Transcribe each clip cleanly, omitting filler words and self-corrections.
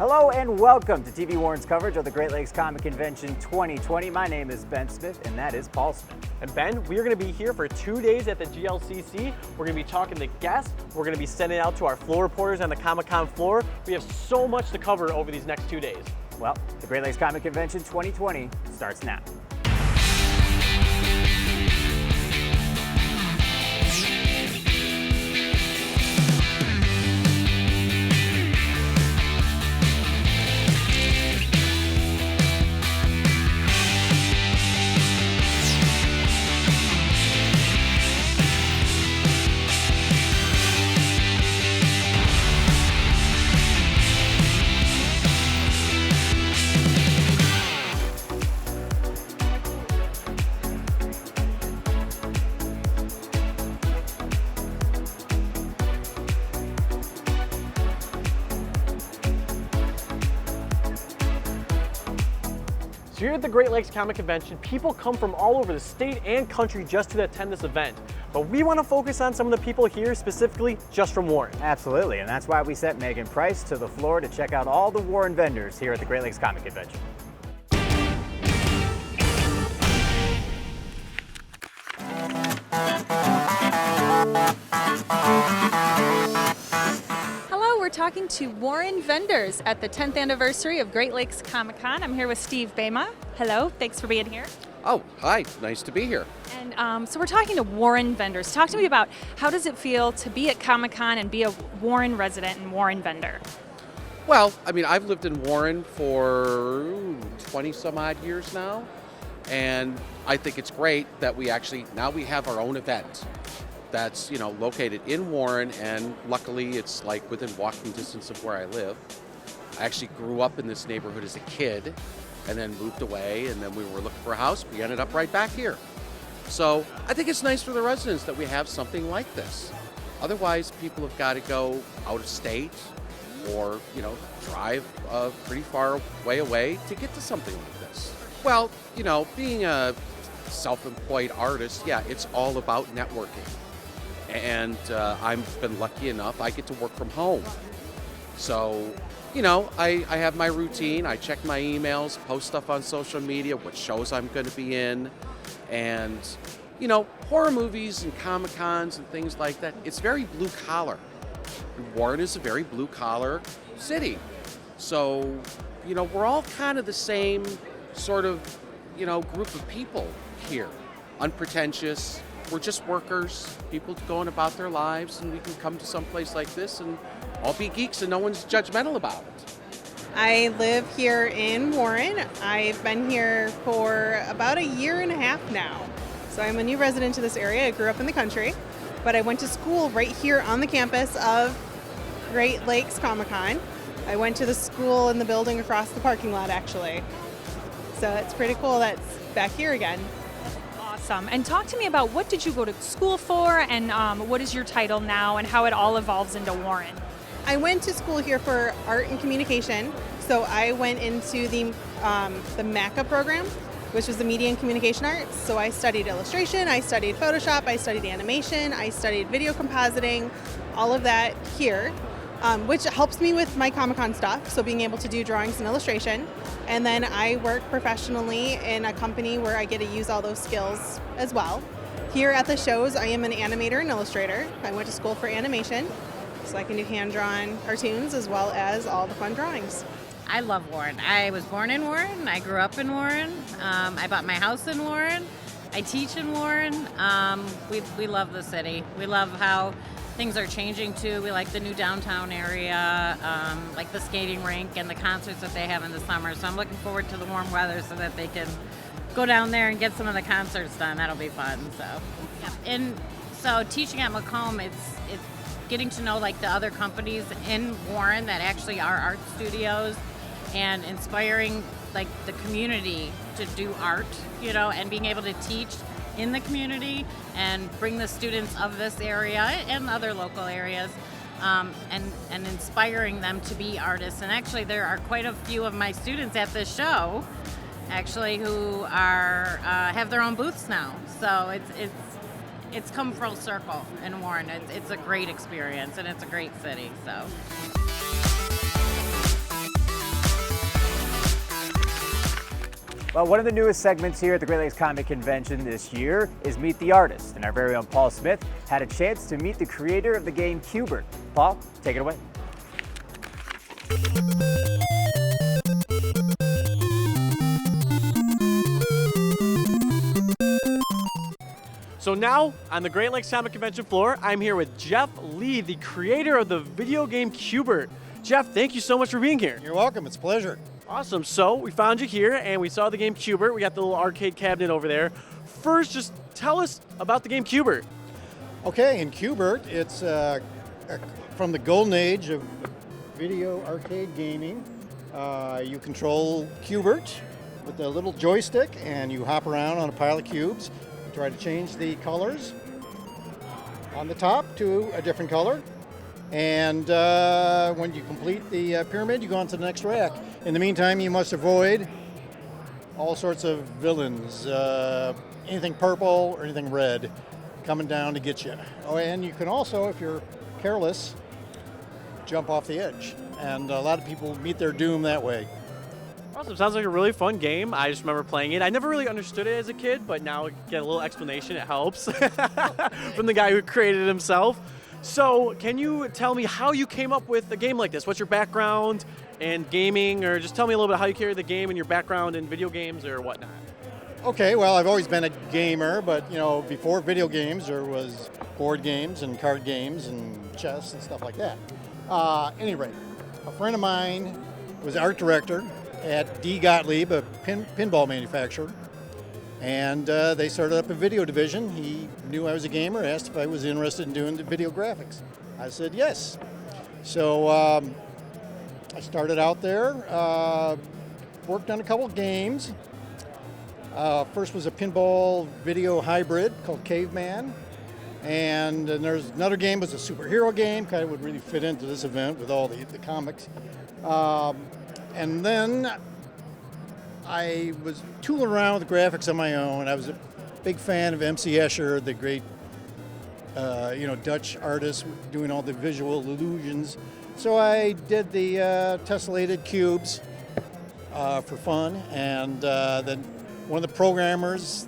Hello and welcome to TV Warren's coverage of the Great Lakes Comic Convention 2020. My name is Ben Smith and that is Paul Smith. And Ben, we are going to be here for 2 days at the GLCC. We're going to be talking to guests. We're going to be sending out to our floor reporters on the Comic-Con floor. We have so much to cover over these next 2 days. Well, the Great Lakes Comic Convention 2020 starts now. So here at the Great Lakes Comic Convention, people come from all over the state and country just to attend this event. But we want to focus on some of the people here specifically just from Warren. Absolutely, and that's why we sent Megan Price to the floor to check out all the Warren vendors here at the Great Lakes Comic Convention. We're talking to Warren vendors at the 10th anniversary of Great Lakes Comic-Con. I'm here with Steve Bema. Hello, thanks for being here. Oh, hi, nice to be here. And so we're talking to Warren vendors. Talk to me about how does it feel to be at Comic-Con and be a Warren resident and Warren vendor? Well, I mean, I've lived in Warren for 20 some odd years now, and I think it's great that we have our own event that's, located in Warren, and luckily it's like within walking distance of where I live. I actually grew up in this neighborhood as a kid and then moved away, and then we were looking for a house. We ended up right back here. So I think it's nice for the residents that we have something like this. Otherwise, people have got to go out of state or, drive a pretty far way away to get to something like this. Well, being a self-employed artist, yeah, it's all about networking. And I've been lucky enough, I get to work from home. So, I have my routine. I check my emails, post stuff on social media, what shows I'm going to be in. And, horror movies and Comic-Cons and things like that, it's very blue collar. Warren is a very blue collar city. So, we're all kind of the same sort of, group of people here. Unpretentious. We're just workers, people going about their lives, and we can come to some place like this and all be geeks and no one's judgmental about it. I live here in Warren. I've been here for about a year and a half now. So I'm a new resident to this area. I grew up in the country, but I went to school right here on the campus of Great Lakes Comic-Con. I went to the school in the building across the parking lot, actually. So it's pretty cool that's back here again. Awesome. And talk to me about what did you go to school for, and what is your title now, and how it all evolves into Warren? I went to school here for art and communication. So I went into the MACA program, which was the Media and Communication Arts. So I studied illustration, I studied Photoshop, I studied animation, I studied video compositing, all of that here, which helps me with my Comic-Con stuff, so being able to do drawings and illustration. And then I work professionally in a company where I get to use all those skills as well. Here at the shows, I am an animator and illustrator. I went to school for animation, so I can do hand-drawn cartoons as well as all the fun drawings. I love Warren. I was born in Warren. I grew up in Warren. I bought my house in Warren. I teach in Warren. We love the city. We love how things are changing too. We like the new downtown area, like the skating rink and the concerts that they have in the summer. So I'm looking forward to the warm weather so that they can go down there and get some of the concerts done. That'll be fun. So, yeah. And so teaching at Macomb, it's getting to know like the other companies in Warren that actually are art studios, and inspiring like the community to do art, and being able to teach in the community and bring the students of this area and other local areas, and inspiring them to be artists. And actually there are quite a few of my students at this show actually who are have their own booths now. So it's come full circle in Warren. It's a great experience and it's a great city. So. Well, one of the newest segments here at the Great Lakes Comic Convention this year is Meet the Artist, and our very own Paul Smith had a chance to meet the creator of the game Q Bert. Paul, take it away. So now, on the Great Lakes Comic Convention floor, I'm here with Jeff Lee, the creator of the video game Q Bert. Jeff, thank you so much for being here. You're welcome. It's a pleasure. Awesome. So we found you here, and we saw the game Q Bert. We got the little arcade cabinet over there. First, just tell us about the game Q Bert. Okay, in Q Bert, it's from the golden age of video arcade gaming. You control Q Bert with a little joystick, and you hop around on a pile of cubes. Try to change the colors on the top to a different color. And when you complete the pyramid, you go on to the next rack. In the meantime, you must avoid all sorts of villains, anything purple or anything red coming down to get you. Oh, and you can also, if you're careless, jump off the edge. And a lot of people meet their doom that way. Awesome. Sounds like a really fun game. I just remember playing it. I never really understood it as a kid, but now I get a little explanation. It helps from the guy who created it himself. So can you tell me how you came up with a game like this? What's your background in gaming, or just tell me a little bit how you carry the game and your background in video games or whatnot. Okay, well, I've always been a gamer, but before video games, there was board games and card games and chess and stuff like that. Any rate, a friend of mine was art director at D. Gottlieb, a pinball manufacturer, and they started up a video division. He knew I was a gamer, asked if I was interested in doing the video graphics. I said yes. So I started out there, worked on a couple of games. First was a pinball video hybrid called Caveman, and then there's another game was a superhero game, kind of would really fit into this event with all the comics. And then I was tooling around with the graphics on my own. I was a big fan of MC Escher, the great Dutch artist doing all the visual illusions. So I did the tessellated cubes for fun, and then one of the programmers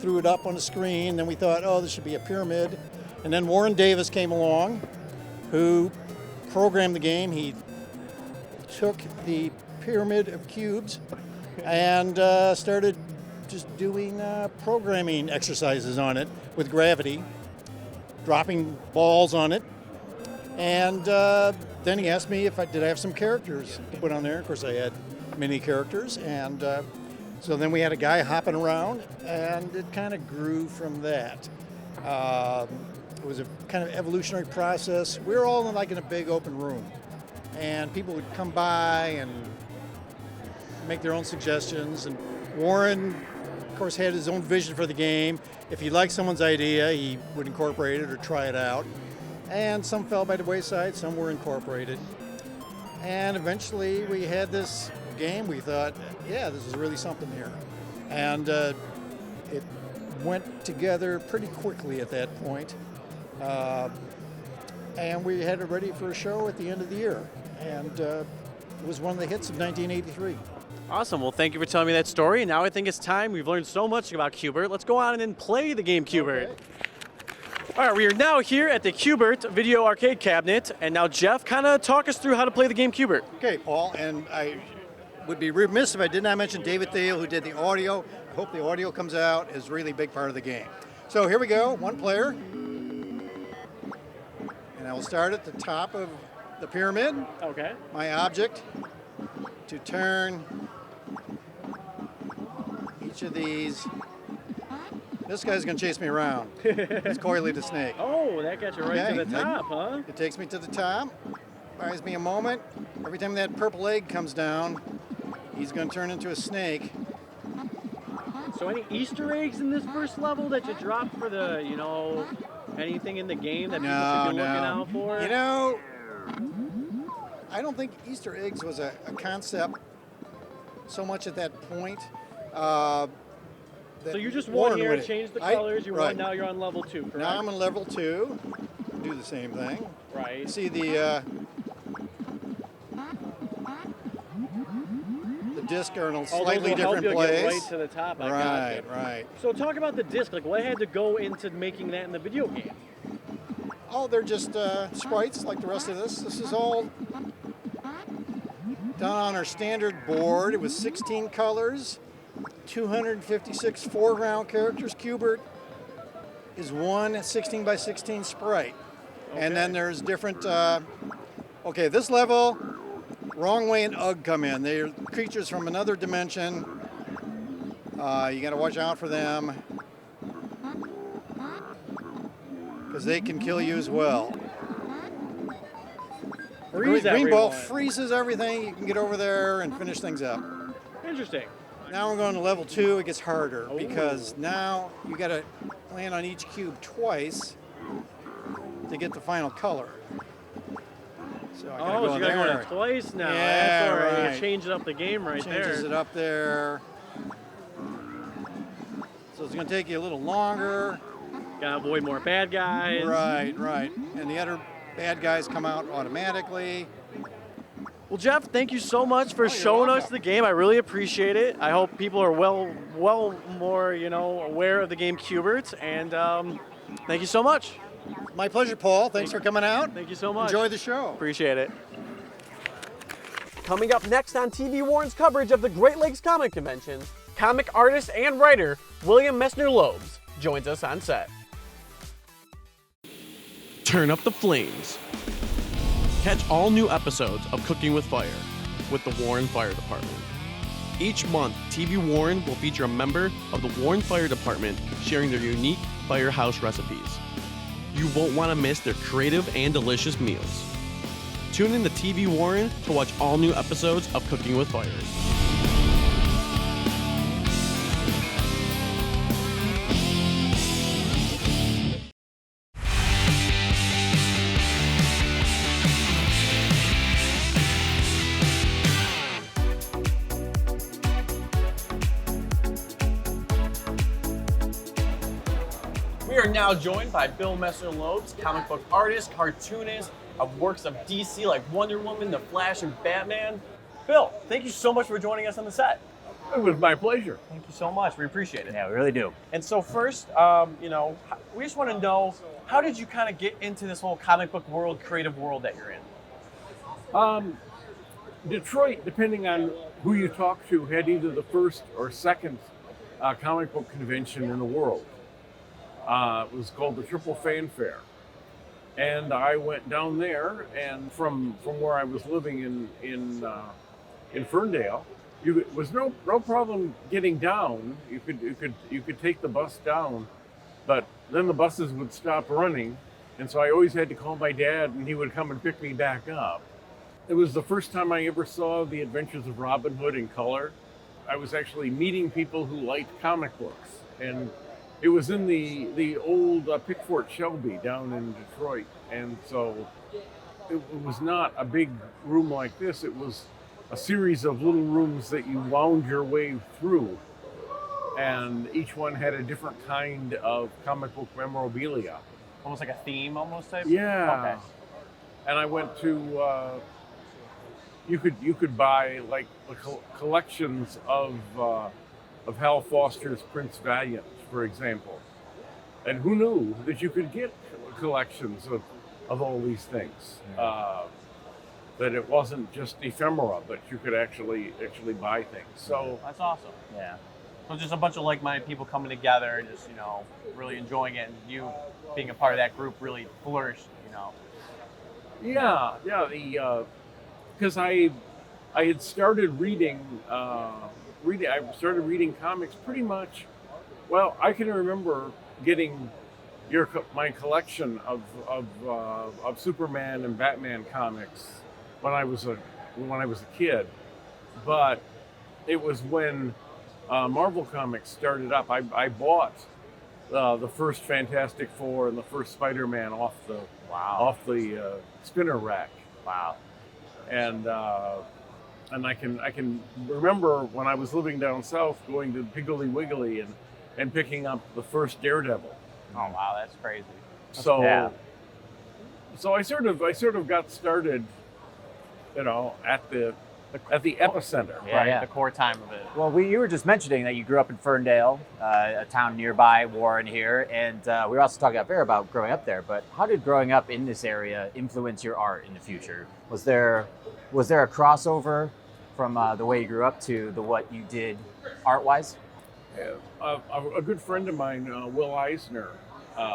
threw it up on the screen. Then we thought, oh, this should be a pyramid. And then Warren Davis came along, who programmed the game. He took the pyramid of cubes and started just doing programming exercises on it with gravity, dropping balls on it. And then he asked me if I have some characters to put on there. Of course, I had many characters, and so then we had a guy hopping around, and it kind of grew from that. It was a kind of evolutionary process. We were all in a big open room, and people would come by and make their own suggestions. And Warren, of course, had his own vision for the game. If he liked someone's idea, he would incorporate it or try it out. And some fell by the wayside, some were incorporated. And eventually we had this game. We thought, yeah, this is really something here. And it went together pretty quickly at that point. And we had it ready for a show at the end of the year. And it was one of the hits of 1983. Awesome. Well, thank you for telling me that story. Now I think it's time. We've learned so much about Q Bert. Let's go on and play the game Q Bert. Okay. All right, we are now here at the Q Bert video arcade cabinet, and now Jeff, kind of talk us through how to play the game Q Bert. Okay, Paul, and I would be remiss if I did not mention David Thiel, who did the audio. I hope the audio comes out, is a really big part of the game. So here we go, one player. And I will start at the top of the pyramid. Okay. My object to turn each of these. This guy's going to chase me around. It's Coily the Snake. Oh, that got you right Okay. to the top, huh? It takes me to the top, buys me a moment. Every time that purple egg comes down, he's going to turn into a snake. So any Easter eggs in this first level that you dropped for the, anything in the game that people should be looking out for? I don't think Easter eggs was a concept so much at that point. So you just won here, Warren changed the colors, you right. won, now you're on level 2, correct? Now I'm on level 2. Do the same thing. Right. You see the disc are in a Oh, those slightly will help different you get place. right to the top. I Right, gotcha. right. So talk about the disc. Like, what had to go into making that in the video game? Oh, they're just sprites like the rest of this. This is all done on our standard board. It was 16 colors, 256 foreground characters. Q Bert is one 16 by 16 sprite. And then there's different, okay, this level, Wrong Way and Ugg come in. They're creatures from another dimension. You gotta watch out for them, because they can kill you as well. Freeze Green ball everyone. freezes everything. You can get over there and finish things up. Interesting. Now we're going to level 2. It gets harder because now you got to land on each cube twice to get the final color. So I gotta Oh, go so in you gotta go there. in twice now. Yeah, That's all right. right. You changed up the game right there. Changes it up there. So it's going to take you a little longer. Gotta avoid more bad guys. Right, right. And the other bad guys come out automatically. Well, Jeff, thank you so much for you're showing us welcome. the game. I really appreciate it. I hope people are well more, aware of the game Q Bert. And thank you so much. My pleasure, Paul. Thanks for coming out. Thank you so much. Enjoy the show. Appreciate it. Coming up next on TV Warren's coverage of the Great Lakes Comic Convention, comic artist and writer William Messner Loebs joins us on set. Turn up the flames. Catch all new episodes of Cooking with Fire with the Warren Fire Department. Each month, TV Warren will feature a member of the Warren Fire Department sharing their unique firehouse recipes. You won't want to miss their creative and delicious meals. Tune in to TV Warren to watch all new episodes of Cooking with Fire. We are now joined by Bill Messner Loebs, comic book artist, cartoonist of works of DC like Wonder Woman, The Flash, and Batman. Bill, thank you so much for joining us on the set. It was my pleasure. Thank you so much. We appreciate it. Yeah, we really do. And so first, we just want to know, how did you kind of get into this whole comic book world, creative world that you're in? Detroit, depending on who you talk to, had either the first or second comic book convention in the world. It was called the Triple Fanfare. And I went down there, and from where I was living in Ferndale, it was no problem getting down. You could take the bus down, but then the buses would stop running, and so I always had to call my dad, and he would come and pick me back up. It was the first time I ever saw The Adventures of Robin Hood in color. I was actually meeting people who liked comic books, and it was in the old Pickford Shelby down in Detroit, and so it was not a big room like this. It was a series of little rooms that you wound your way through, and each one had a different kind of comic book memorabilia. Almost like a theme, almost type? Yeah. Okay. And I went to, you could buy like collections of Hal Foster's Prince Valiant, for example. And who knew that you could get collections of all these things? That it wasn't just ephemera, but you could actually buy things. So That's awesome. Yeah. So just a bunch of like-minded people coming together and just, really enjoying it, and you being a part of that group really flourished, yeah, because I had started reading comics pretty much. Well, I can remember getting my collection of Superman and Batman comics when I was a kid, but it was when Marvel Comics started up. I bought the first Fantastic Four and the first Spider-Man off the spinner rack. Wow. And I can remember when I was living down south, going to Piggly Wiggly and picking up the first Daredevil. Oh wow, that's crazy. So I sort of got started, at at the epicenter. Yeah, right, yeah. the core time of it. Well, you were just mentioning that you grew up in Ferndale, a town nearby, Warren here, and we were also talking up there about growing up there. But how did growing up in this area influence your art in the future? Was there a crossover from the way you grew up to what you did art-wise? A good friend of mine, Will Eisner,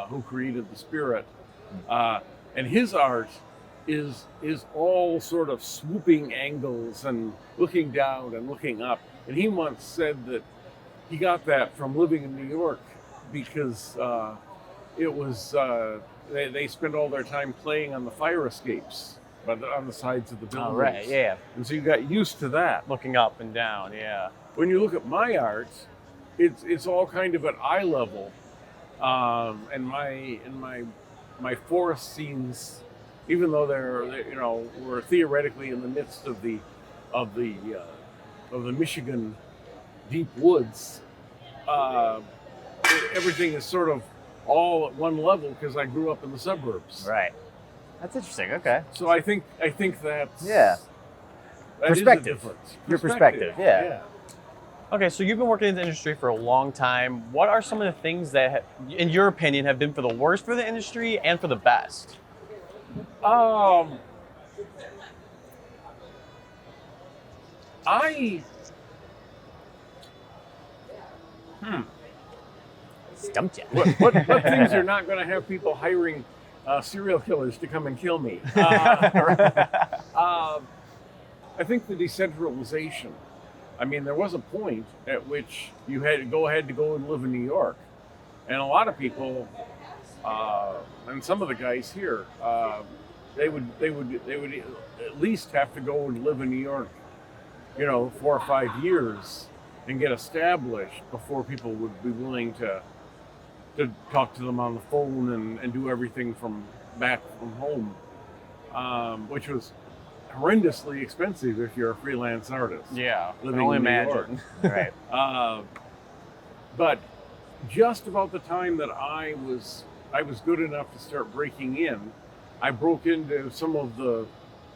who created the Spirit, and his art is all sort of swooping angles and looking down and looking up. And he once said that he got that from living in New York because it was they spent all their time playing on the fire escapes, but on the sides of the buildings. Oh, right, yeah. And so you got used to that. Looking up and down, yeah. When you look at my art, it's all kind of at eye level, and my forest scenes, even though they're we're theoretically in the midst of the Michigan deep woods, everything is sort of all at one level because I grew up in the suburbs. Right. That's interesting. Okay. So I think that's Yeah. that is a Perspective. difference. Your perspective, yeah. Okay, so you've been working in the industry for a long time. What are some of the things that, in your opinion, have been for the worst for the industry and for the best? Stumped you. What things are not going to have people hiring serial killers to come and kill me? I think the decentralization. I mean, there was a point at which you had to go and live in New York, and a lot of people, and some of the guys here, they would at least have to go and live in New York, 4 or 5 years and get established before people would be willing to talk to them on the phone and do everything from home, which was horrendously expensive if you're a freelance artist. Yeah, I can living only in New York. imagine. Right. But just about the time that I was good enough to start breaking in, I broke into some of the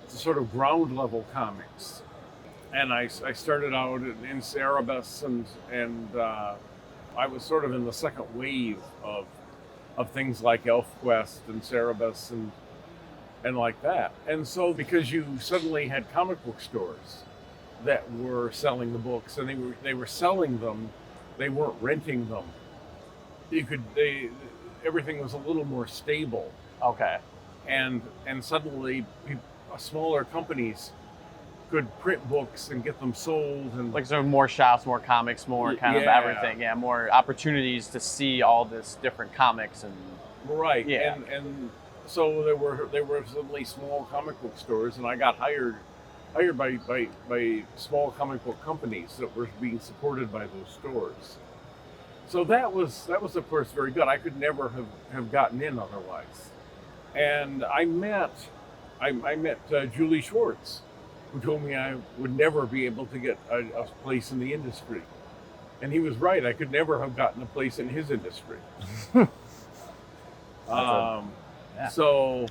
sort of ground level comics, and I started out in Cerebus, and I was sort of in the second wave of things like ElfQuest and Cerebus and like that. And so because you suddenly had comic book stores that were selling the books, and they were selling them, they weren't renting them. Everything was a little more stable, Okay. and suddenly smaller companies could print books and get them sold, and Like, so more shops, more comics, more kind of Yeah. everything. Yeah, more opportunities to see all this different comics and right. Yeah. And so there were suddenly small comic book stores, and I got hired by small comic book companies that were being supported by those stores. So that was of course very good. I could never have gotten in otherwise. And I met Julie Schwartz, who told me I would never be able to get a place in the industry. And he was right. I could never have gotten a place in his industry. Yeah. So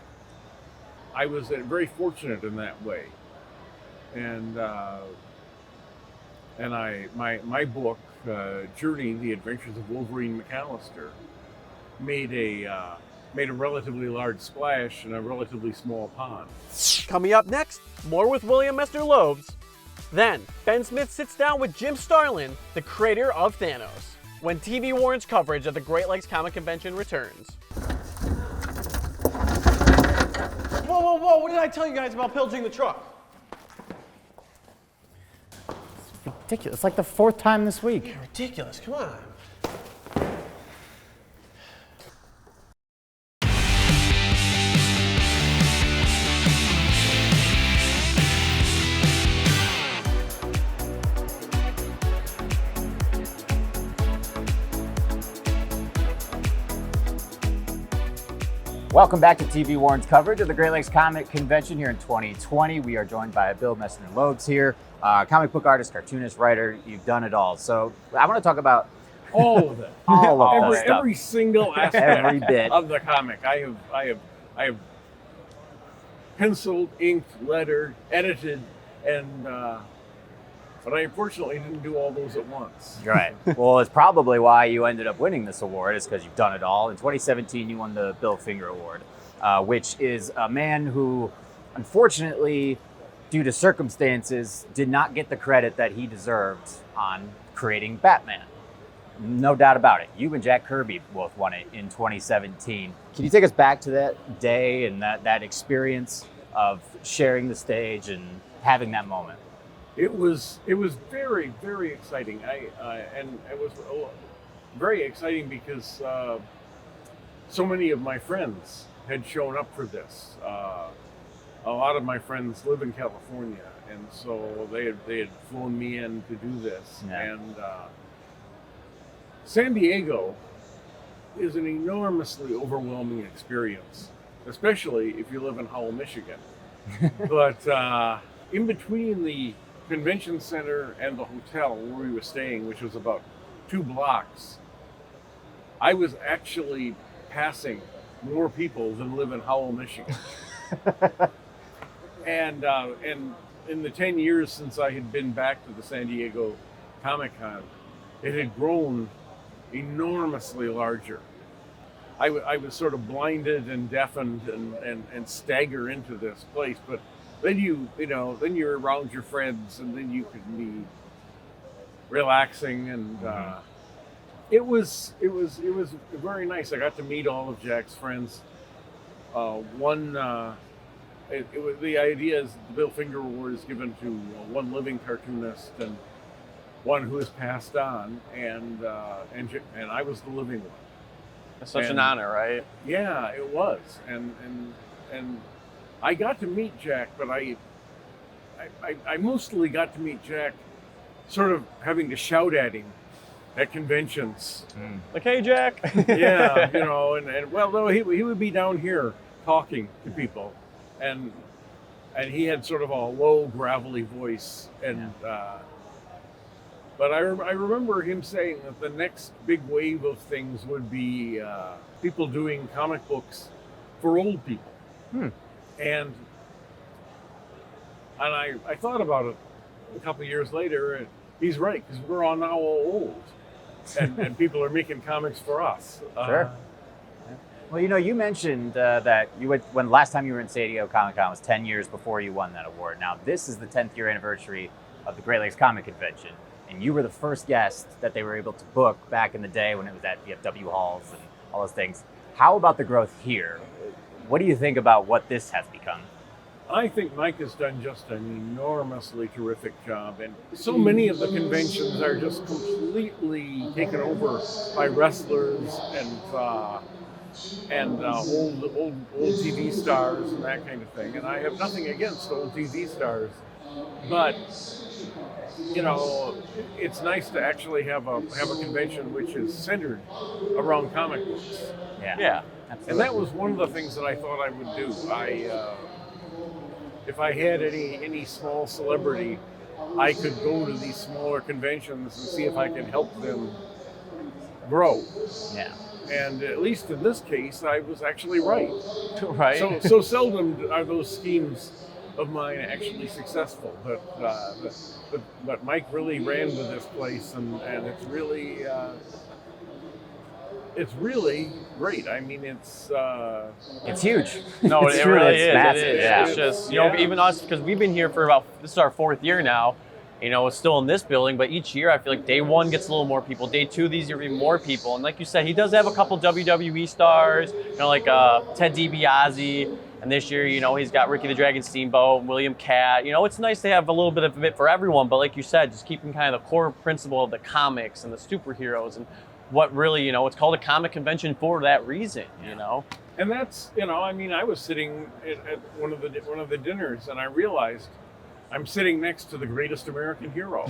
I was very fortunate in that way. And my book, Journey: The Adventures of Wolverine McAllister, made a relatively large splash in a relatively small pond. Coming up next, more with William Messner Loebs. Then, Ben Smith sits down with Jim Starlin, the creator of Thanos, when TV Warren's coverage of the Great Lakes Comic Convention returns. Whoa, what did I tell you guys about pillaging the truck? Ridiculous. It's like the 4th time this week. Ridiculous, come on. Welcome back to TV Warren's coverage of the Great Lakes Comic Convention here in 2020. We are joined by Bill Messner Loebs here, comic book artist, cartoonist, writer. You've done it all. So I want to talk about All of it. all of that stuff. Every single aspect Every bit. of the comic. I have penciled, inked, lettered, edited, And but I unfortunately didn't do all those at once. Right. Well, it's probably why you ended up winning this award, is because you've done it all. In 2017, you won the Bill Finger Award, which is a man who, unfortunately, due to circumstances, did not get the credit that he deserved on creating Batman. No doubt about it. You and Jack Kirby both won it in 2017. Can you take us back to that day and that experience of sharing the stage and having that moment? It was very, very exciting. And it was very exciting because so many of my friends had shown up for this. A lot of my friends live in California, and so they had flown me in to do this. Yeah. And San Diego is an enormously overwhelming experience, especially if you live in Howell, Michigan. But in between the convention center and the hotel where we were staying, which was about 2 blocks, I was actually passing more people than live in Howell, Michigan. And in the 10 years since I had been back to the San Diego Comic-Con, it had grown enormously larger. I was sort of blinded and deafened and stagger into this place, but then then you're around your friends, and then you can be relaxing, and it was very nice. I got to meet all of Jack's friends. The idea is the Bill Finger Award is given to one living cartoonist and one who has passed on, and I was the living one. That's such an honor, right? Yeah, it was, and I got to meet Jack, but I mostly got to meet Jack sort of having to shout at him at conventions. Like, hey, Jack. Yeah, and well, no, he would be down here talking to people, and he had sort of a low, gravelly voice, and but I remember him saying that the next big wave of things would be people doing comic books for old people. And I thought about it a couple of years later, and he's right, because we're all now all old, and people are making comics for us. Sure. Well, you mentioned that when last time you were in San Diego Comic-Con was 10 years before you won that award. Now, this is the 10th year anniversary of the Great Lakes Comic Convention, and you were the first guest that they were able to book back in the day when it was at VFW halls and all those things. How about the growth here? What do you think about what this has become? I think Mike has done just an enormously terrific job, and so many of the conventions are just completely taken over by wrestlers and old TV stars and that kind of thing. And I have nothing against old TV stars, but it's nice to actually have a convention which is centered around comic books. Yeah. Absolutely. And that was one of the things that I thought I would do. If I had any small celebrity, I could go to these smaller conventions and see if I can help them grow. Yeah. And at least in this case, I was actually right. Right. So seldom are those schemes of mine actually successful. But Mike really ran with this place, and it's really great. I mean, it's huge. No, It's it true, really it's is. massive, It is. yeah. It's just, Yeah. even us, because we've been here for this is our 4th year now. It's still in this building, but each year I feel like day 1 gets a little more people. Day 2, these year even more people. And like you said, he does have a couple WWE stars, like Ted DiBiase. And this year, he's got Ricky the Dragon Steamboat, William Cat. It's nice to have a little bit of it for everyone, but like you said, just keeping kind of the core principle of the comics and the superheroes and what really, it's called a comic convention for that reason, And that's, I was sitting at one of the dinners, and I realized I'm sitting next to the greatest American hero,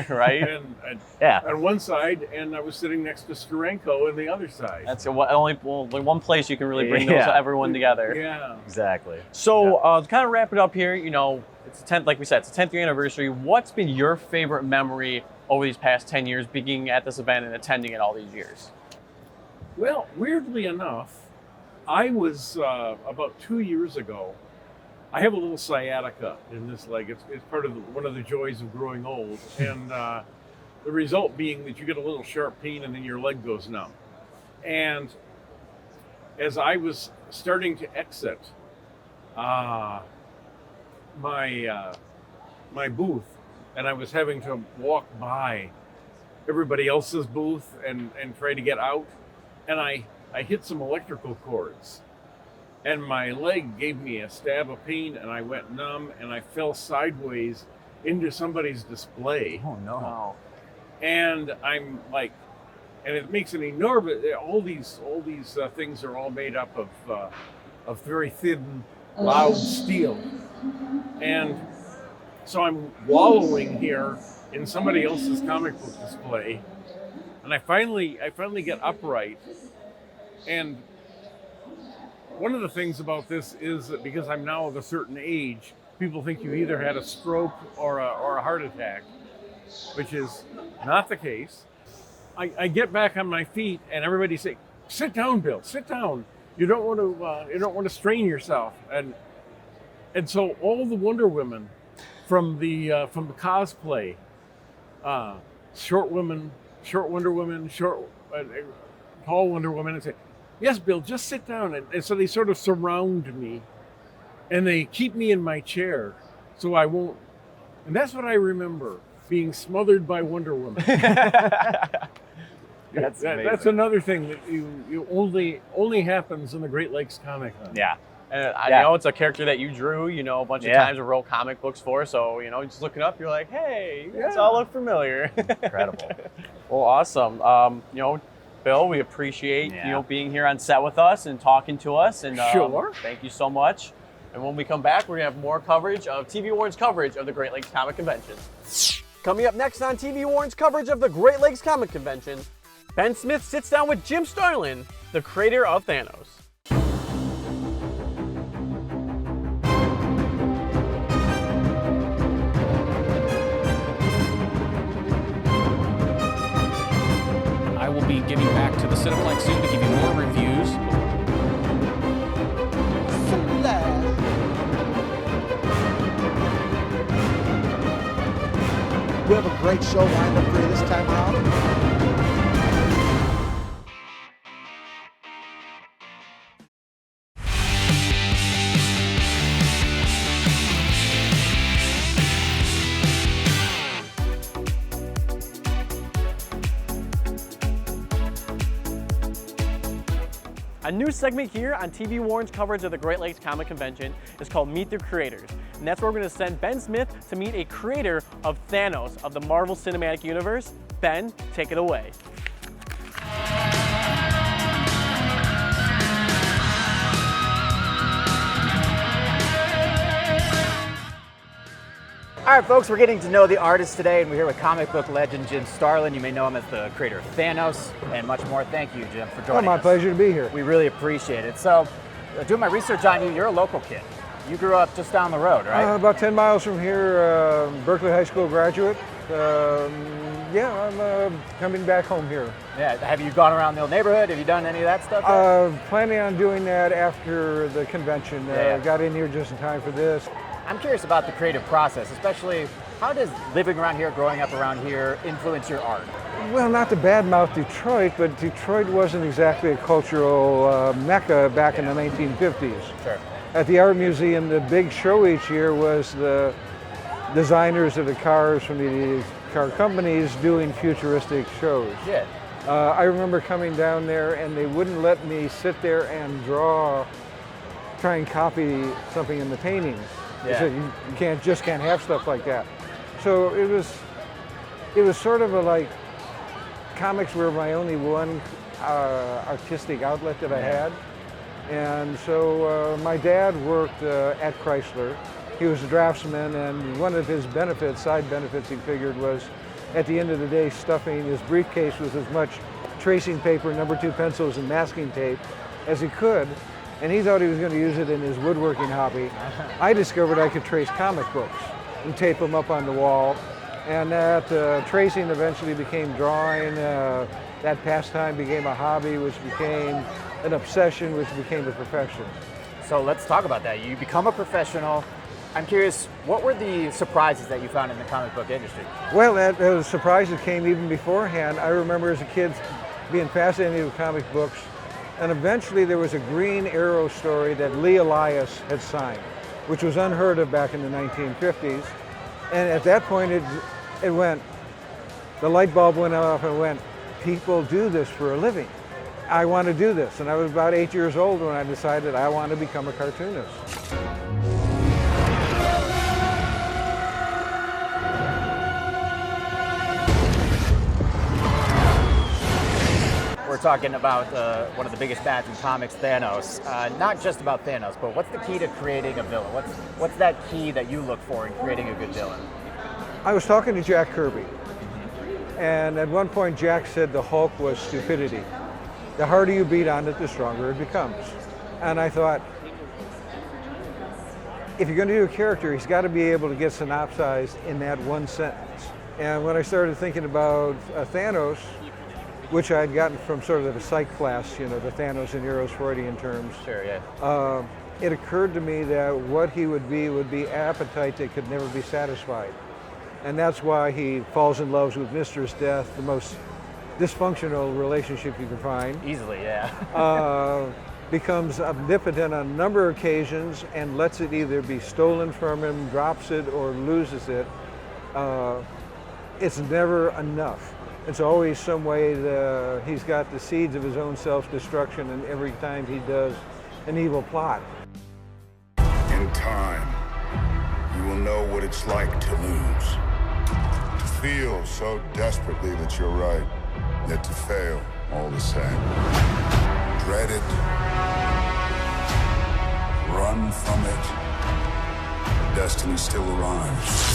right? And Yeah. on one side, and I was sitting next to Steranko on the other side. That's only one place you can really bring everyone together. Yeah. Exactly. So to kind of wrap it up here, it's the 10th, like we said, it's the 10th year anniversary. What's been your favorite memory over these past 10 years, being at this event and attending it all these years? Well, weirdly enough, I was about 2 years ago, I have a little sciatica in this leg. It's part of one of the joys of growing old, and the result being that you get a little sharp pain and then your leg goes numb. And as I was starting to exit my booth, and I was having to walk by everybody else's booth and try to get out, and I hit some electrical cords, and my leg gave me a stab of pain, and I went numb, and I fell sideways into somebody's display. Oh no! And I'm like, and it makes an enormous. All these things are all made up of very thin, loud steel, and so I'm wallowing here in somebody else's comic book display, and I finally get upright. And one of the things about this is that because I'm now of a certain age, people think you either had a stroke or a heart attack, which is not the case. I get back on my feet, and everybody say, "Sit down, Bill. Sit down. You don't want to strain yourself." And so all the Wonder Women from the cosplay, short Wonder Woman, tall Wonder Woman, and say, "Yes, Bill, just sit down." And so they sort of surround me, and they keep me in my chair so I won't. And that's what I remember, being smothered by Wonder Woman. That's another thing that you only happens in the Great Lakes Comic-Con. Yeah. And I know it's a character that you drew, a bunch of times and wrote comic books for. So, just looking up, you're like, hey, it's all look familiar. Incredible. Well, awesome. Bill, we appreciate being here on set with us and talking to us. And Sure. Thank you so much. And when we come back, we're gonna have more coverage of TV Warren's coverage of the Great Lakes Comic Convention. Coming up next on TV Warren's coverage of the Great Lakes Comic Convention, Ben Smith sits down with Jim Starlin, the creator of Thanos. I will be getting back to the Cineplex soon to give you more reviews. We have a great show lined up for you this time around. A new segment here on TV Warren's coverage of the Great Lakes Comic Convention is called Meet the Creators. And that's where we're going to send Ben Smith to meet a creator of Thanos of the Marvel Cinematic Universe. Ben, take it away. All right, folks, we're getting to know the artist today, and we're here with comic book legend Jim Starlin. You may know him as the creator of Thanos and much more. Thank you, Jim, for joining us. My pleasure to be here. We really appreciate it. So, doing my research on you, you're a local kid. You grew up just down the road, right? About 10 miles from here, Berkeley High School graduate. I'm coming back home here. Yeah, have you gone around the old neighborhood? Have you done any of that stuff? Planning on doing that after the convention. Got in here just in time for this. I'm curious about the creative process, especially how does living around here, growing up around here, influence your art? Well, not to badmouth Detroit, but Detroit wasn't exactly a cultural mecca back in the 1950s. Sure. At the Art Museum, the big show each year was the designers of the cars from the car companies doing futuristic shows. Yeah. I remember coming down there and they wouldn't let me sit there and try and copy something in the paintings. Yeah. They said you just can't have stuff like that. So it was sort of like comics were my only one artistic outlet that I had. And so my dad worked at Chrysler. He was a draftsman, and one of his side benefits he figured was at the end of the day stuffing his briefcase with as much tracing paper, number 2 pencils, and masking tape as he could. And he thought he was going to use it in his woodworking hobby. I discovered I could trace comic books and tape them up on the wall. And that tracing eventually became drawing. That pastime became a hobby, which became an obsession, which became a profession. So let's talk about that. You become a professional. I'm curious, what were the surprises that you found in the comic book industry? Well, the surprises came even beforehand. I remember as a kid being fascinated with comic books, and eventually there was a Green Arrow story that Lee Elias had signed, which was unheard of back in the 1950s. And at that point, it went, the light bulb went off and went, people do this for a living. I want to do this. And I was about 8 years old when I decided I want to become a cartoonist. We're talking about one of the biggest bads in comics, Thanos. Not just about Thanos, but what's the key to creating a villain? What's that key that you look for in creating a good villain? I was talking to Jack Kirby, and at one point Jack said the Hulk was stupidity. The harder you beat on it, the stronger it becomes. And I thought, if you're going to do a character, he's got to be able to get synopsized in that one sentence. And when I started thinking about Thanos, which I had gotten from sort of the psych class, you know, the Thanos and Eros Freudian terms. Sure, yeah. It occurred to me that what he would be appetite that could never be satisfied. And that's why he falls in love with Mistress Death, the most dysfunctional relationship you can find. Easily, yeah. Becomes omnipotent on a number of occasions and lets it either be stolen from him, drops it, or loses it. It's never enough. It's always some way he's got the seeds of his own self-destruction, and every time he does an evil plot. In time, you will know what it's like to lose. To feel so desperately that you're right, yet to fail all the same. Dread it. Run from it. Destiny still arrives.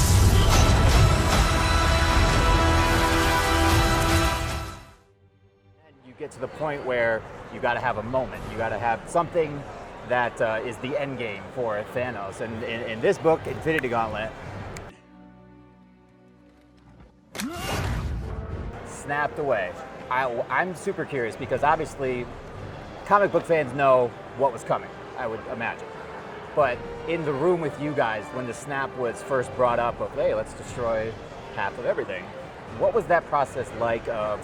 Get to the point where you got to have a moment. You got to have something that is the end game for Thanos. And in this book, Infinity Gauntlet, snapped away. I'm super curious because obviously comic book fans know what was coming, I would imagine. But in the room with you guys, when the snap was first brought up of, hey, let's destroy half of everything, what was that process like of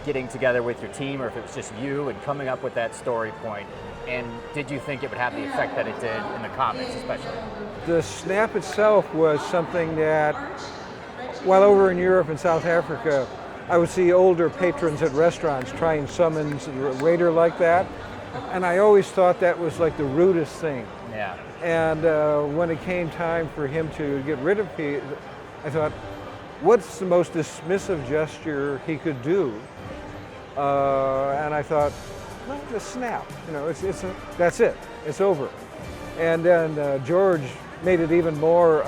getting together with your team, or if it was just you and coming up with that story point? And did you think it would have the effect that it did in the comics, especially? The snap itself was something that, while over in Europe and South Africa, I would see older patrons at restaurants try and summon a waiter like that. And I always thought that was like the rudest thing. Yeah. And when it came time for him to get rid of Pete, I thought, what's the most dismissive gesture he could do? And I thought, well, the snap, you know, that's it, it's over. And then George made it even more,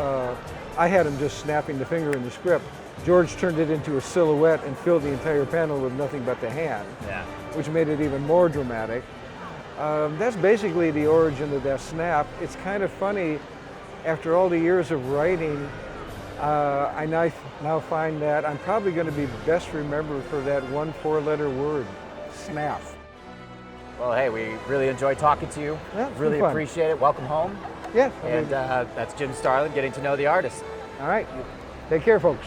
I had him just snapping the finger in the script. George turned it into a silhouette and filled the entire panel with nothing but the hand, which made it even more dramatic. That's basically the origin of that snap. It's kind of funny, after all the years of writing, I now find that I'm probably going to be best remembered for that one 4-letter word, snap. Well, hey, we really enjoyed talking to you. Yeah, really appreciate it. Welcome home. Yeah. And that's Jim Starlin, getting to know the artist. All right. Take care, folks.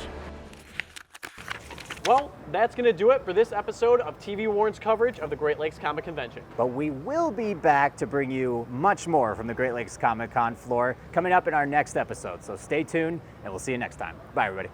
Well, that's going to do it for this episode of TV Warren's coverage of the Great Lakes Comic Convention. But we will be back to bring you much more from the Great Lakes Comic Con floor coming up in our next episode. So stay tuned, and we'll see you next time. Bye, everybody.